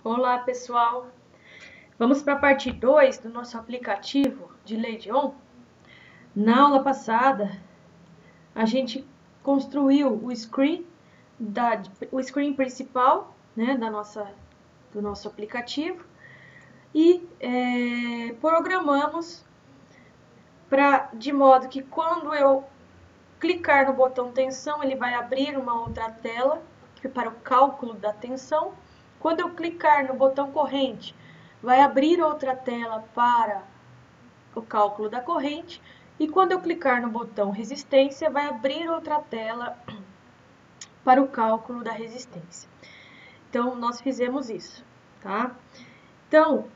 Olá, pessoal! Vamos para a parte 2 do nosso aplicativo de Legion. Na aula passada, a gente construiu o screen principal, né, do nosso aplicativo e programamos de modo que quando eu clicar no botão tensão, ele vai abrir uma outra tela para o cálculo da tensão. Quando eu clicar no botão corrente, vai abrir outra tela para o cálculo da corrente. E quando eu clicar no botão resistência, vai abrir outra tela para o cálculo da resistência. Então, nós fizemos isso, tá? Então,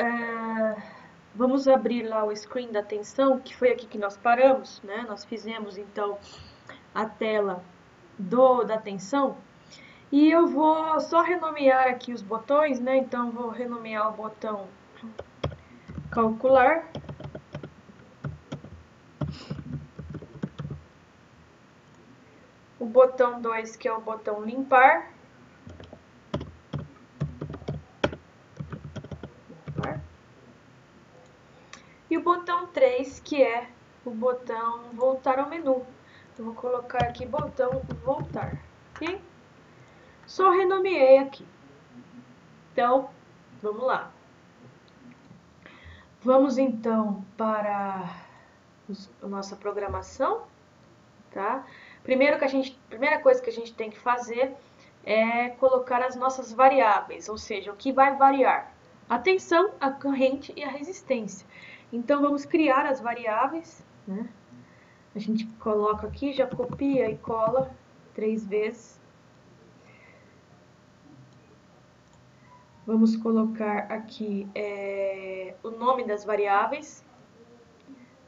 vamos abrir lá o screen da tensão, que foi aqui que nós paramos, né? Nós fizemos, então, a tela da tensão. E eu vou só renomear aqui os botões, né? Então, vou renomear o botão calcular. O botão 2, que é o botão limpar. E o botão 3, que é o botão voltar ao menu. Eu vou colocar aqui botão voltar, ok? Só renomeei aqui. Então, vamos lá. Vamos então para a nossa programação, tá? Primeira coisa que a gente tem que fazer é colocar as nossas variáveis, ou seja, o que vai variar: a tensão, a corrente e a resistência. Então, vamos criar as variáveis, né? A gente coloca aqui, já copia e cola 3 vezes. Vamos colocar aqui o nome das variáveis.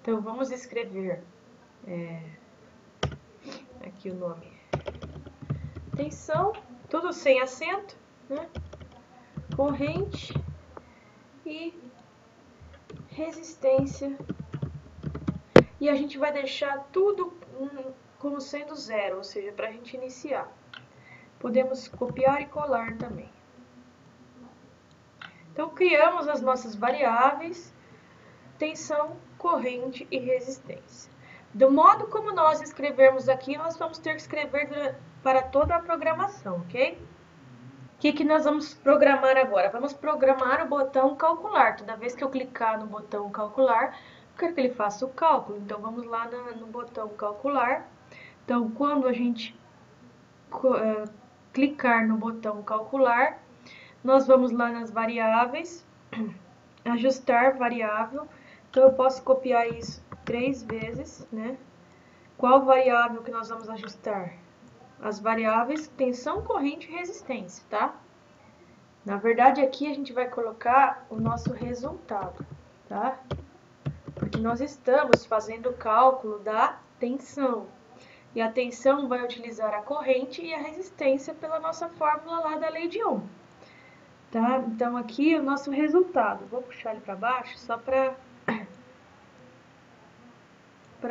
Então, vamos escrever aqui o nome. Tensão, tudo sem acento, né? Corrente e resistência. E a gente vai deixar tudo como sendo zero, ou seja, para a gente iniciar. Podemos copiar e colar também. Então, criamos as nossas variáveis, tensão, corrente e resistência. Do modo como nós escrevermos aqui, nós vamos ter que escrever para toda a programação, ok? O que nós vamos programar agora? Vamos programar o botão calcular. Toda vez que eu clicar no botão calcular, eu quero que ele faça o cálculo. Então, vamos lá no botão calcular. Então, quando a gente clicar no botão calcular, nós vamos lá nas variáveis, ajustar variável. Então, eu posso copiar isso 3 vezes, né? Qual variável que nós vamos ajustar? As variáveis tensão, corrente e resistência, tá? Na verdade, aqui a gente vai colocar o nosso resultado, tá? Porque nós estamos fazendo o cálculo da tensão. E a tensão vai utilizar a corrente e a resistência pela nossa fórmula lá da lei de Ohm. Tá? Então, aqui é o nosso resultado. Vou puxar ele para baixo só para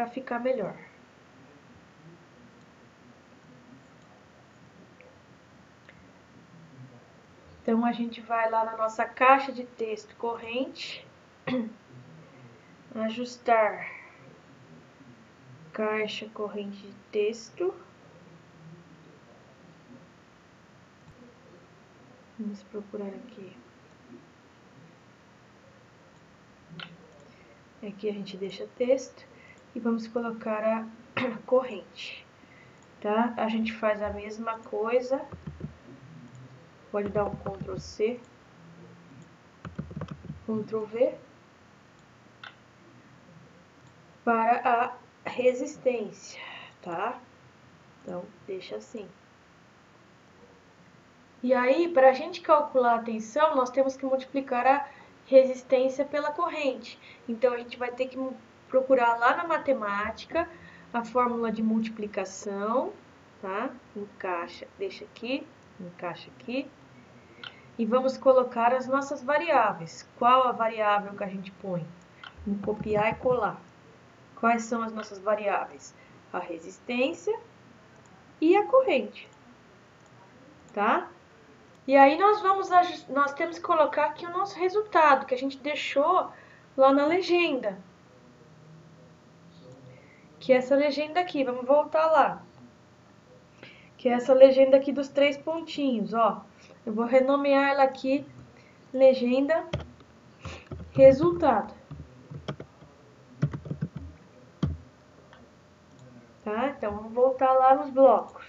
ficar melhor. Então, a gente vai lá na nossa caixa de texto corrente, ajustar caixa corrente de texto. Vamos procurar aqui. Aqui a gente deixa texto e vamos colocar a corrente, tá? A gente faz a mesma coisa. Pode dar um Ctrl C, Ctrl V para a resistência, tá? Então, deixa assim. E aí, para a gente calcular a tensão, nós temos que multiplicar a resistência pela corrente. Então, a gente vai ter que procurar lá na matemática a fórmula de multiplicação, tá? Encaixa, deixa aqui, encaixa aqui. E vamos colocar as nossas variáveis. Qual a variável que a gente põe? Vamos copiar e colar. Quais são as nossas variáveis? A resistência e a corrente, tá? E aí nós temos que colocar aqui o nosso resultado, que a gente deixou lá na legenda. Que é essa legenda aqui, vamos voltar lá. Que é essa legenda aqui dos 3 pontinhos, ó. Eu vou renomear ela aqui, legenda resultado. Tá? Então, vamos voltar lá nos blocos.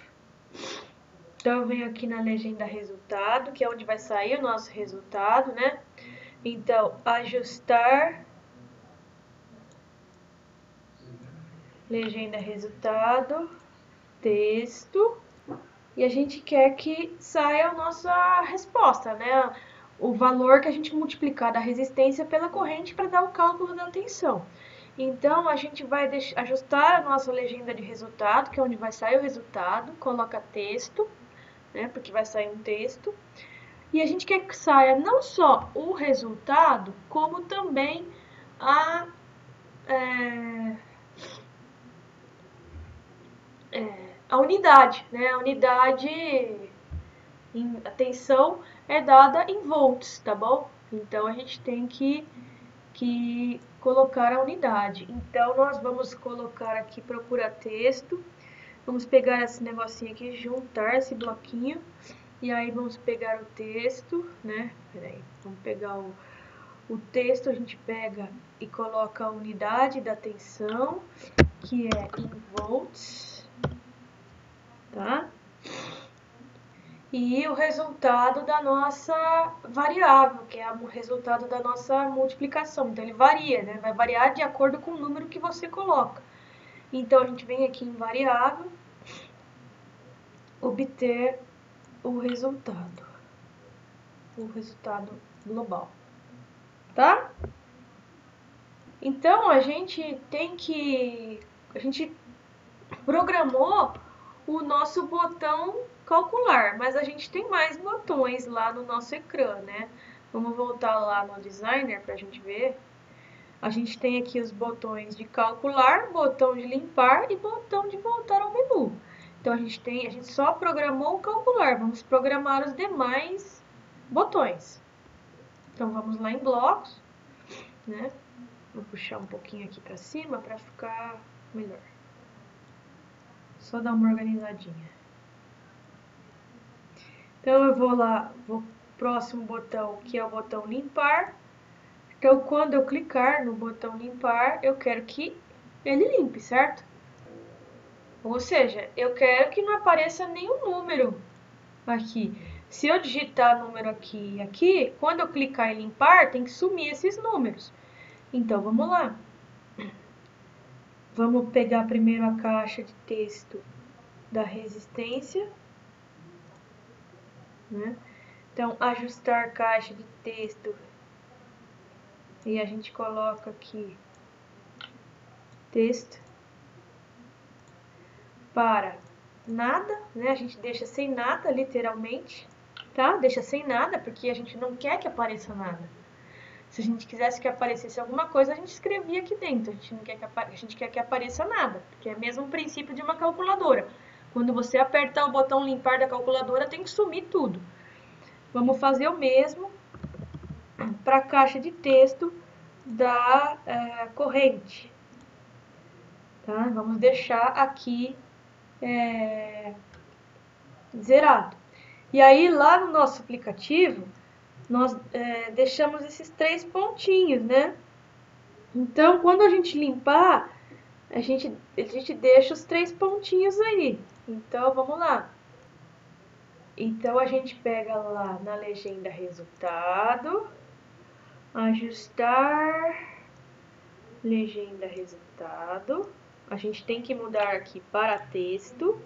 Então, eu venho aqui na legenda resultado, que é onde vai sair o nosso resultado, né? Então, ajustar legenda resultado, texto, e a gente quer que saia a nossa resposta, né? O valor que a gente multiplicar da resistência pela corrente para dar o cálculo da tensão. Então, a gente vai ajustar a nossa legenda de resultado, que é onde vai sair o resultado, coloca texto, né, porque vai sair um texto. E a gente quer que saia não só o resultado, como também a unidade, né? A unidade, a tensão é dada em volts, tá bom? Então, a gente tem que colocar a unidade. Então, nós vamos colocar aqui, procura texto. Vamos pegar esse negocinho aqui, juntar esse bloquinho. E aí, vamos pegar o texto, né? Peraí, vamos pegar o texto, a gente pega e coloca a unidade da tensão, que é em volts, tá? E o resultado da nossa variável, que é o resultado da nossa multiplicação. Então, ele varia, né? Vai variar de acordo com o número que você coloca. Então, a gente vem aqui em variável, obter o resultado global, tá? Então, a gente programou o nosso botão calcular, mas a gente tem mais botões lá no nosso ecrã, né? Vamos voltar lá no designer para a gente ver. A gente tem aqui os botões de calcular, botão de limpar e botão de voltar ao menu. Então a gente só programou o calcular, vamos programar os demais botões. Então vamos lá em blocos, né? Vou puxar um pouquinho aqui para cima para ficar melhor. Só dar uma organizadinha. Então eu vou lá, vou próximo botão, que é o botão limpar. Então quando eu clicar no botão limpar, eu quero que ele limpe, certo? Ou seja, eu quero que não apareça nenhum número aqui. Se eu digitar número aqui e aqui, quando eu clicar em limpar, tem que sumir esses números. Então vamos lá. Vamos pegar primeiro a caixa de texto da resistência, né? Então, ajustar caixa de texto. E a gente coloca aqui texto para nada, né? A gente deixa sem nada, literalmente, tá? Deixa sem nada, porque a gente não quer que apareça nada. Se a gente quisesse que aparecesse alguma coisa, a gente escrevia aqui dentro. A gente não quer a gente quer que apareça nada, porque é o mesmo princípio de uma calculadora. Quando você apertar o botão limpar da calculadora, tem que sumir tudo. Vamos fazer o mesmo para a caixa de texto da corrente. Tá? Vamos deixar aqui zerado. E aí, lá no nosso aplicativo, nós deixamos esses 3 pontinhos, né? Então, quando a gente limpar, a gente deixa os 3 pontinhos aí. Então, vamos lá. Então, a gente pega lá na legenda resultado, ajustar, legenda resultado. A gente tem que mudar aqui para texto.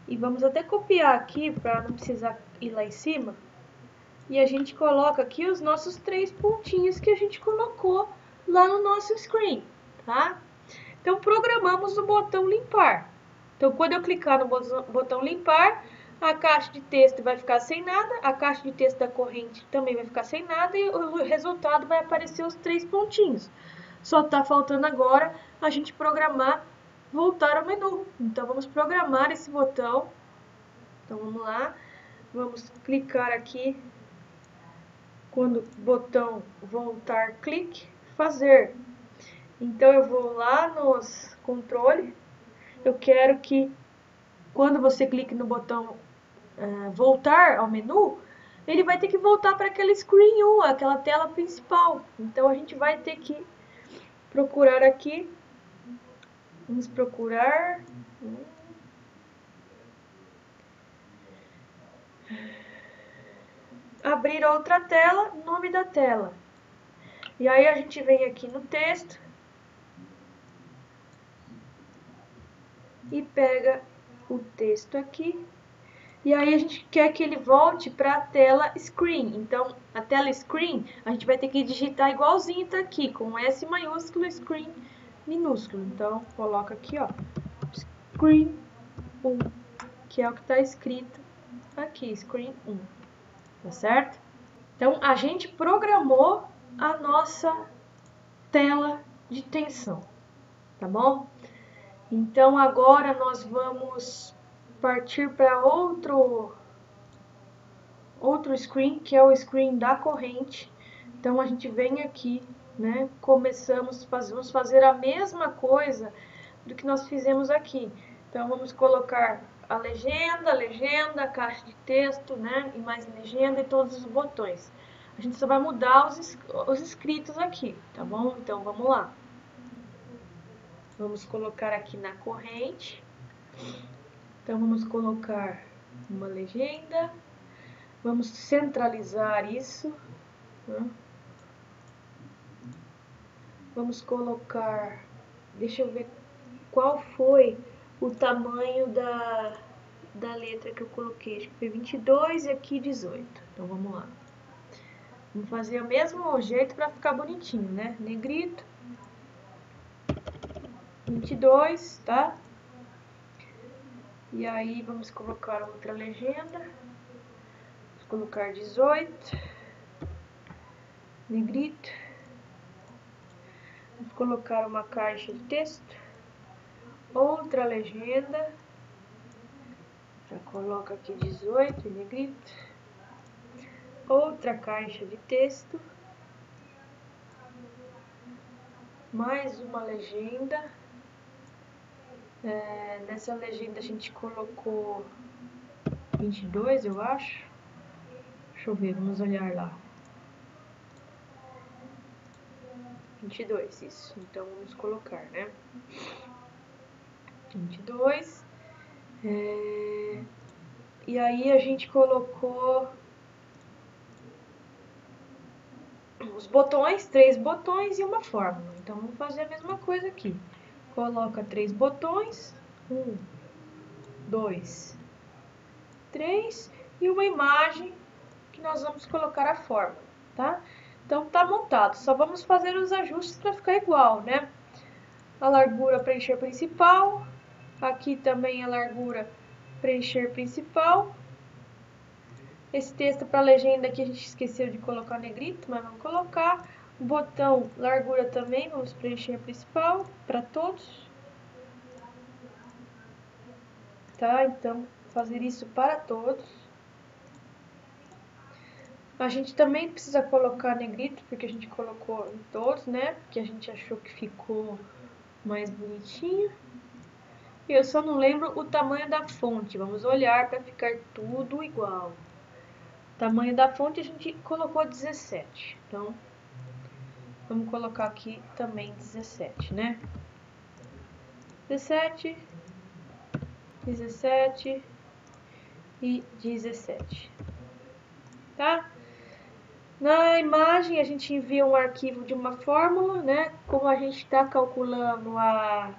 E vamos até copiar aqui para não precisar ir lá em cima. E a gente coloca aqui os nossos 3 pontinhos que a gente colocou lá no nosso screen, tá? Então, programamos o botão limpar. Então, quando eu clicar no botão limpar, a caixa de texto vai ficar sem nada, a caixa de texto da corrente também vai ficar sem nada e o resultado vai aparecer os 3 pontinhos. Só está faltando agora a gente programar, voltar ao menu. Então, vamos programar esse botão. Então, vamos lá. vamos clicar aqui, quando o botão voltar, clique, fazer. Então, eu vou lá nos controle, eu quero que quando você clique no botão voltar ao menu, ele vai ter que voltar para aquela screen 1, aquela tela principal. Então, a gente vai ter que procurar aqui, vamos procurar... abrir outra tela, nome da tela. E aí a gente vem aqui no texto e pega o texto aqui. E aí a gente quer que ele volte para a tela screen. Então, a tela screen, a gente vai ter que digitar igualzinho tá aqui, com S maiúsculo, screen minúsculo. Então, coloca aqui, ó, screen 1, que é o que está escrito aqui, screen 1. Tá certo? Então, a gente programou a nossa tela de tensão, tá bom? Então, agora nós vamos partir para outro screen, que é o screen da corrente. Então, a gente vem aqui, né? Vamos fazer a mesma coisa do que nós fizemos aqui. Então, vamos colocar a legenda, a caixa de texto, né? E mais legenda e todos os botões. A gente só vai mudar os escritos aqui, tá bom? Então, vamos lá. Vamos colocar aqui na corrente. Então, vamos colocar uma legenda. Vamos centralizar isso. Né? Vamos colocar... Deixa eu ver qual foi o tamanho da letra que eu coloquei. Acho que foi 22 e aqui 18. Então, vamos lá. Vamos fazer o mesmo jeito para ficar bonitinho, né? Negrito. 22, tá? E aí, vamos colocar outra legenda. Vamos colocar 18. Negrito. Vamos colocar uma caixa de texto. Outra legenda. Já coloca aqui 18 em negrito. Outra caixa de texto. Mais uma legenda. Nessa legenda a gente colocou 22, eu acho. Deixa eu ver, vamos olhar lá. 22, isso. Então, vamos colocar, né? 22. E aí, a gente colocou os botões, 3 botões e uma fórmula. Então, vamos fazer a mesma coisa aqui. Coloca 3 botões. 1, 2, 3. E uma imagem que nós vamos colocar a fórmula, tá? Então, tá montado. Só vamos fazer os ajustes para ficar igual, né? A largura preencher principal. Aqui também a largura preencher principal. Esse texto para legenda aqui a gente esqueceu de colocar negrito, mas vamos colocar. O botão largura também, vamos preencher principal para todos. Tá? Então, fazer isso para todos. A gente também precisa colocar negrito, porque a gente colocou em todos, né? Porque a gente achou que ficou mais bonitinho. E eu só não lembro o tamanho da fonte. Vamos olhar para ficar tudo igual. O tamanho da fonte a gente colocou 17. Então, vamos colocar aqui também 17, né? 17, 17 e 17. Tá? Na imagem, a gente envia um arquivo de uma fórmula, né? Como a gente está calculando a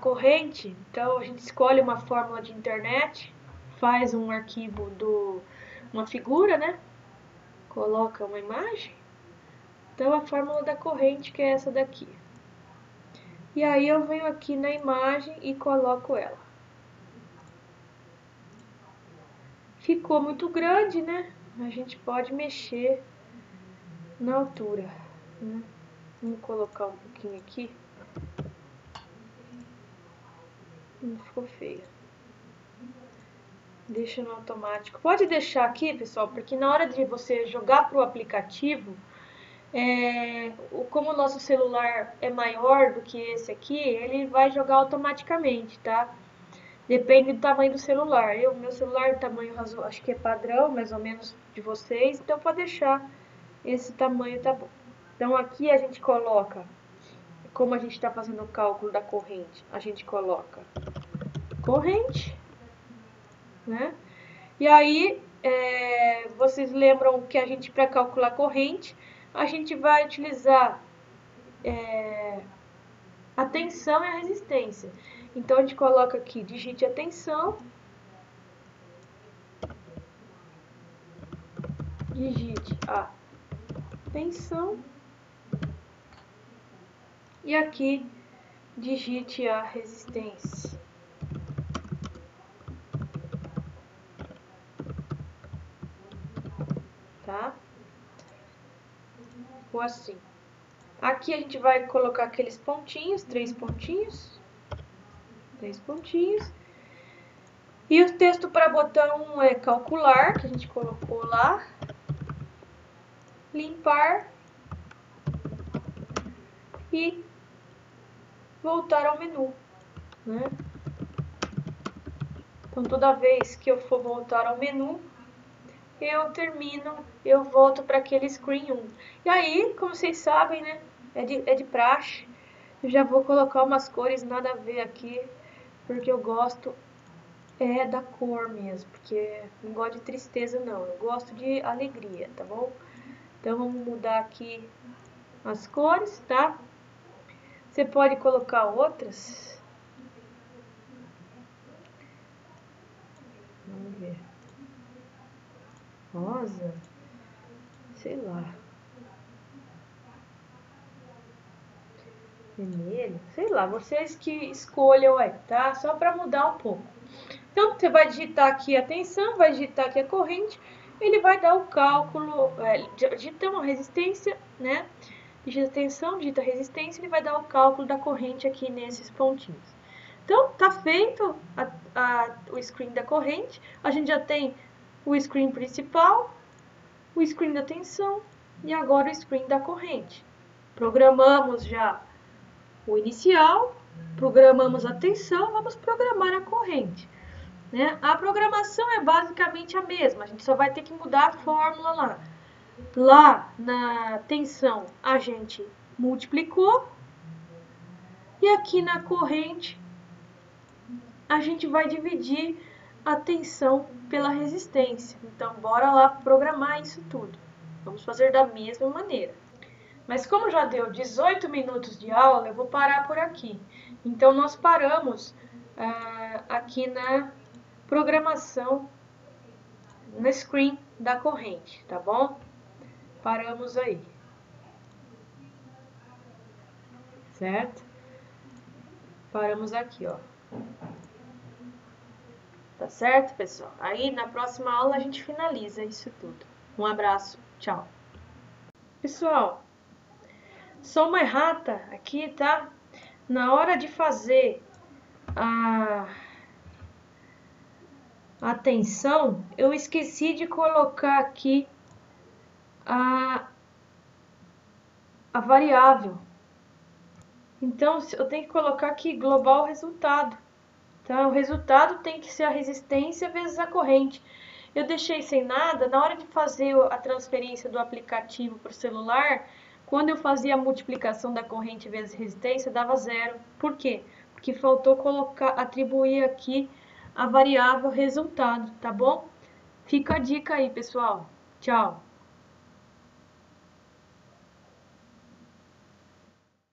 corrente, então a gente escolhe uma fórmula de internet, faz um arquivo uma figura, né? Coloca uma imagem. Então, a fórmula da corrente, que é essa daqui. E aí, eu venho aqui na imagem e coloco ela. Ficou muito grande, né? A gente pode mexer na altura, né? Vamos colocar um pouquinho aqui. Não ficou feio. Deixa no automático. Pode deixar aqui, pessoal, porque na hora de você jogar para o aplicativo, como o nosso celular é maior do que esse aqui, ele vai jogar automaticamente, tá? Depende do tamanho do celular. Meu celular é tamanho razoável, acho que é padrão, mais ou menos, de vocês, então pode deixar esse tamanho, tá bom. Então aqui a gente coloca, como a gente está fazendo o cálculo da corrente, a gente coloca corrente, né? E aí, vocês lembram que a gente, para calcular corrente, a gente vai utilizar a tensão e a resistência. Então, a gente coloca aqui, digite a tensão, digite a tensão, e aqui, digite a resistência. Tá? Ou assim. Aqui a gente vai colocar aqueles pontinhos, 3 pontinhos. 3 pontinhos. E o texto para botão é calcular, que a gente colocou lá. Limpar. E voltar ao menu, né? Então, toda vez que eu for voltar ao menu, eu volto para aquele screen 1. E aí, como vocês sabem, né, é de praxe, eu já vou colocar umas cores nada a ver aqui, porque eu gosto da cor mesmo, porque não gosto de tristeza não, eu gosto de alegria, tá bom? Então, vamos mudar aqui as cores, tá? Você pode colocar outras. Vamos ver. Rosa. Sei lá. Vermelho. Sei lá, vocês que escolham aí, tá? Só para mudar um pouco. Então, você vai digitar aqui a tensão, vai digitar aqui a corrente. Ele vai dar o cálculo, digita uma resistência, né? Digita tensão, digita resistência, ele vai dar o cálculo da corrente aqui nesses pontinhos. Então, tá feito o screen da corrente. A gente já tem o screen principal, o screen da tensão e agora o screen da corrente. Programamos já o inicial, programamos a tensão, vamos programar a corrente. Né? A programação é basicamente a mesma, a gente só vai ter que mudar a fórmula lá. Lá na tensão a gente multiplicou e aqui na corrente a gente vai dividir a tensão pela resistência. Então, bora lá programar isso tudo. Vamos fazer da mesma maneira. Mas como já deu 18 minutos de aula, eu vou parar por aqui. Então, nós paramos aqui na programação, no screen da corrente, tá bom? Paramos aí. Certo? Paramos aqui, ó. Tá certo, pessoal? Aí, na próxima aula, a gente finaliza isso tudo. Um abraço. Tchau. Pessoal, sou uma errata aqui, tá? Na hora de fazer a tensão, eu esqueci de colocar aqui a variável. Então, eu tenho que colocar aqui global resultado. Tá? O resultado tem que ser a resistência vezes a corrente. Eu deixei sem nada, na hora de fazer a transferência do aplicativo para o celular, quando eu fazia a multiplicação da corrente vezes resistência, dava 0. Por quê? Porque faltou atribuir aqui a variável resultado, tá bom? Fica a dica aí, pessoal. Tchau!